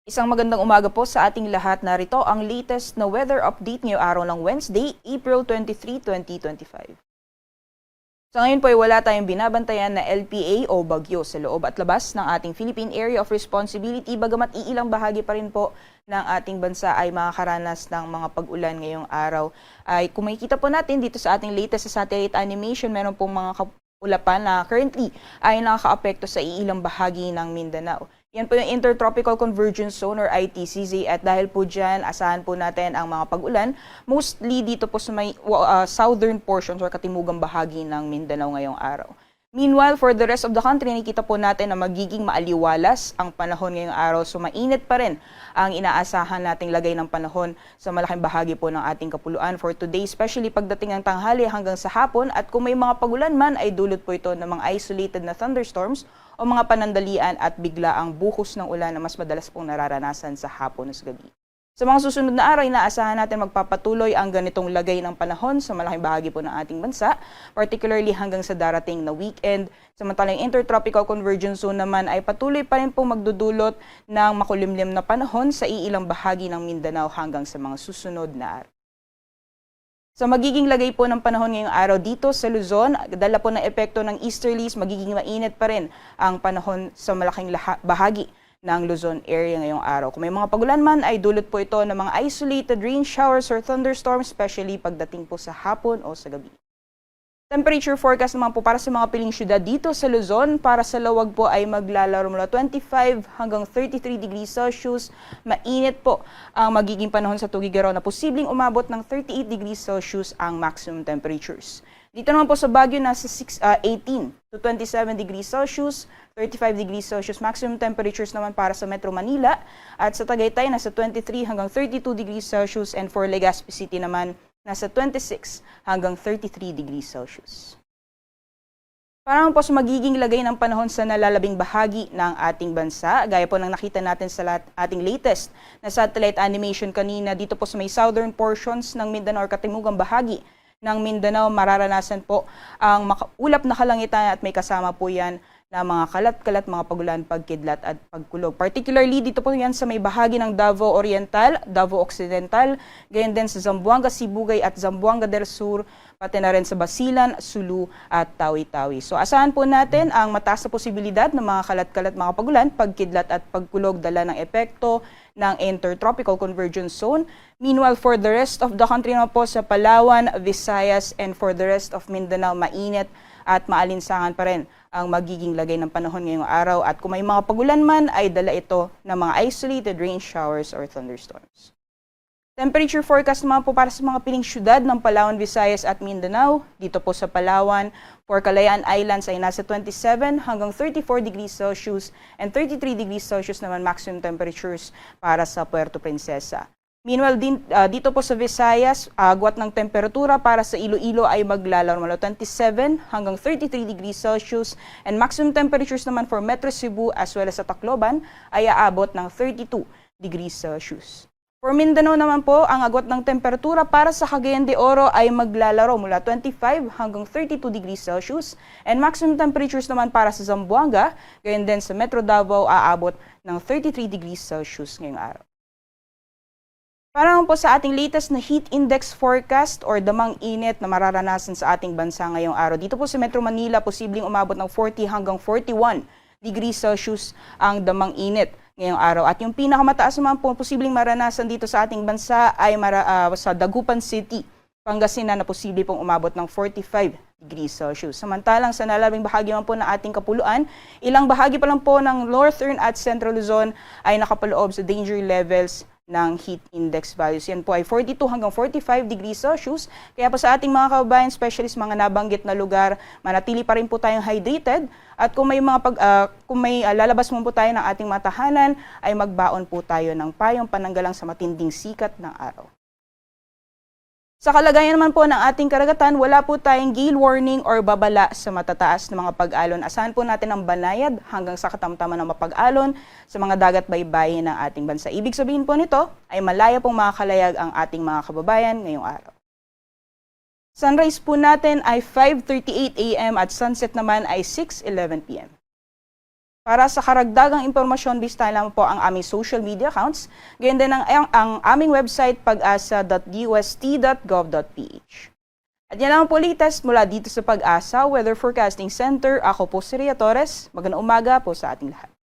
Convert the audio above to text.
Isang magandang umaga po sa ating lahat. Narito ang latest na weather update ngayong araw ng Wednesday, April 23, 2025. Sa ngayon po ay wala tayong binabantayan na LPA o bagyo sa loob at labas ng ating Philippine Area of Responsibility, bagamat iilang bahagi pa rin po ng ating bansa ay makakaranas ng mga pag-ulan ngayong araw. Ay kung makikita po natin dito sa ating latest sa satellite animation, meron pong mga ulapan na currently ay nakakaapekto sa iilang bahagi ng Mindanao. Yan po yung Intertropical Convergence Zone or ITCZ at dahil po dyan, asahan po natin ang mga pag-ulan, mostly dito po sa may southern portions or katimugang bahagi ng Mindanao ngayong araw. Meanwhile, for the rest of the country, nakikita po natin na magiging maaliwalas ang panahon ngayong araw. So mainit pa rin ang inaasahan nating lagay ng panahon sa malaking bahagi po ng ating kapuluan for today, especially pagdating ng tanghali hanggang sa hapon. At kung may mga pagulan man, ay dulot po ito ng mga isolated na thunderstorms o mga panandalian at bigla ang buhos ng ulan na mas madalas pong nararanasan sa hapon at sa gabi. Sa mga susunod na araw, inaasahan natin magpapatuloy ang ganitong lagay ng panahon sa malaking bahagi po ng ating bansa, particularly hanggang sa darating na weekend. Samantalang Intertropical Convergence Zone naman ay patuloy pa rin pong magdudulot ng makulimlim na panahon sa iilang bahagi ng Mindanao hanggang sa mga susunod na araw. Sa magiging lagay po ng panahon ngayong araw dito sa Luzon, dala po ng epekto ng easterlies, magiging mainit pa rin ang panahon sa malaking bahagi ng Luzon area ngayong araw. Kung may mga pagulan man, ay dulot po ito ng mga isolated rain showers or thunderstorms, especially pagdating po sa hapon o sa gabi. Temperature forecast naman po para sa mga piling syudad dito sa Luzon, para sa lawag po ay maglalaro mula 25 hanggang 33 degrees Celsius. Mainit po ang magiging panahon sa Tuguegarao na posibleng umabot ng 38 degrees Celsius ang maximum temperatures. Dito naman po sa Baguio nasa 18 to 27 degrees Celsius, 35 degrees Celsius maximum temperatures naman para sa Metro Manila, at sa Tagaytay nasa 23 hanggang 32 degrees Celsius, and for Legazpi City naman nasa 26 hanggang 33 degrees Celsius. Para po sa magiging lagay ng panahon sa nalalabing bahagi ng ating bansa, gaya po ng nakita natin sa ating latest na satellite animation kanina, dito po sa may southern portions ng Mindanao or katimugang bahagi ng Mindanao, mararanasan po ang ulap na kalangitan at may kasama po yan na mga kalat-kalat, mga pagulan, pagkidlat at pagkulog. Particularly dito po yan sa may bahagi ng Davao Oriental, Davao Occidental, gayon din sa Zamboanga, Sibugay at Zamboanga del Sur, pati na rin sa Basilan, Sulu at Tawi-Tawi. So asahan po natin ang mataas na posibilidad ng mga kalat-kalat, mga pagulan, pagkidlat at pagkulog dala ng epekto ng Intertropical Convergence Zone. Meanwhile, for the rest of the country naman po sa Palawan, Visayas, and for the rest of Mindanao, mainit at maalinsangan pa rin ang magiging lagay ng panahon ngayong araw. At kung may mga pagulan man, ay dala ito ng mga isolated rain showers or thunderstorms. Temperature forecast naman po para sa mga piling syudad ng Palawan, Visayas at Mindanao. Dito po sa Palawan, for Kalayaan Islands ay nasa 27 hanggang 34 degrees Celsius and 33 degrees Celsius naman maximum temperatures para sa Puerto Princesa. Meanwhile, dito po sa Visayas, agwat ng temperatura para sa Iloilo ay maglalaro mula 27 hanggang 33 degrees Celsius, and maximum temperatures naman for Metro Cebu as well as sa Tacloban ay aabot ng 32 degrees Celsius. For Mindanao naman po, ang agwat ng temperatura para sa Cagayan de Oro ay maglalaro mula 25 hanggang 32 degrees Celsius, and maximum temperatures naman para sa Zamboanga, gayon din sa Metro Davao, aabot ng 33 degrees Celsius ngayong araw. Para po sa ating latest na heat index forecast or damang init na mararanasan sa ating bansa ngayong araw. Dito po sa Metro Manila, posibleng umabot ng 40 hanggang 41 degrees Celsius ang damang init ngayong araw. At yung pinakamataas naman po posibleng maranasan dito sa ating bansa ay sa Dagupan City, Pangasinan, na posible pong umabot ng 45 degrees Celsius. Samantalang sa nalalabing bahagi man po ng ating kapuluan, ilang bahagi pa lang po ng Northern at Central Luzon ay nakapaloob sa danger levels ng heat index values. Yan po ay 42 hanggang 45 degrees Celsius. Kaya po sa ating mga kababayan, especially sa mga nabanggit na lugar, manatili pa rin po tayong hydrated. At kung may lalabas mo po tayo ng ating mga tahanan, ay magbaon po tayo ng payong pananggalang sa matinding sikat ng araw. Sa kalagayan naman po ng ating karagatan, wala po tayong gale warning or babala sa matataas na mga pag-alon. Asahan po natin ang banayad hanggang sa katamtaman ng mapag-alon sa mga dagat baybayin ng ating bansa. Ibig sabihin po nito ay malaya pong makakalayag ang ating mga kababayan ngayong araw. Sunrise po natin ay 5:38 AM at sunset naman ay 6:11 PM. Para sa karagdagang impormasyon, bisitahin lamang po ang aming social media accounts, gayon din ang aming website pag-asa.dust.gov.ph. At yan lang po latest mula dito sa Pag-asa Weather Forecasting Center. Ako po si Ria Torres. Magandang umaga po sa ating lahat.